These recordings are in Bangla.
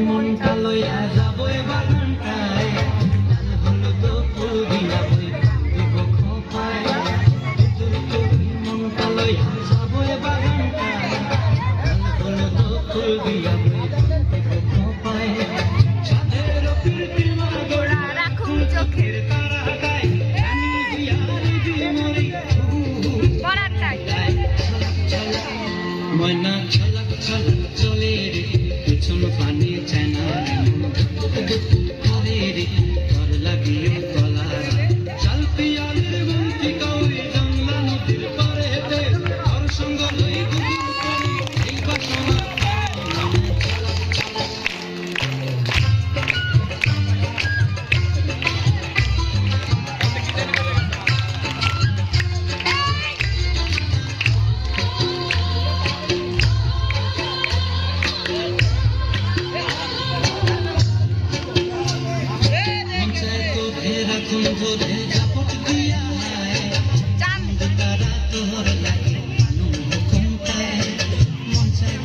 মন কালয়া যাবো বাগানটায় হলো তো ফুল দিয়া বই দেব খোপায় মন কালয়া যাবো বাগানটায় হলো তো ফুল দিয়া বই দেব খোপায় সাধের কৃত্রিমা গোড়া রাখুন চোখের তারাটায় রানী দিয়ার দিমরি পরাটায় ময়না ছলক ছলক চলে রে পেছন পানি চেনা করে রে কর লাগিয়ে কলা চাল পিয়ালের বন্তি কৌরি জংলা নদীর পারেতে ওর সঙ্গ লই গুরু করি এই বাসনা ধরে ঝাপট দিয়া চাঁদ তারা তোর লাগে মানু হুকুমটায় মন চায়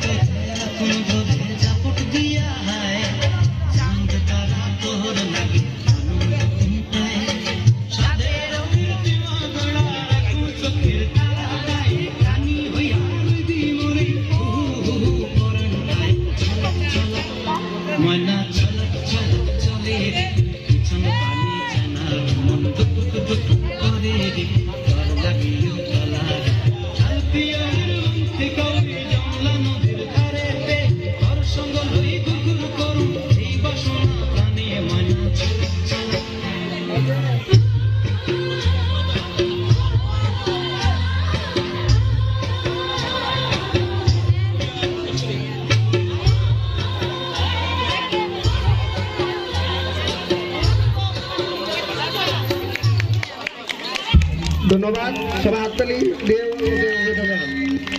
এখন ধরে ঝাপট দিয়া চাঁদ তারা তোর লাগে মানু হুকুমটায় সাদের কৃত্রিমা গোড়া রাখু চোখের তারাটায় রানী হইয়া রইবি মরে পরানটায় চলক চলক ময়না চলক চলক চলে রে পিছন পানি জানা মন দুক দুক করে রে কর লাগিও কলা চাল পিয়ালের বন্তি কৌরি জংলা নদীর ধারেতে ওর সঙ্গ লই গুগুর করুন এই বাসনা প্রাণে ময়না চলক চলক ধন্যবাদ সবাই হাততালি দিয়ে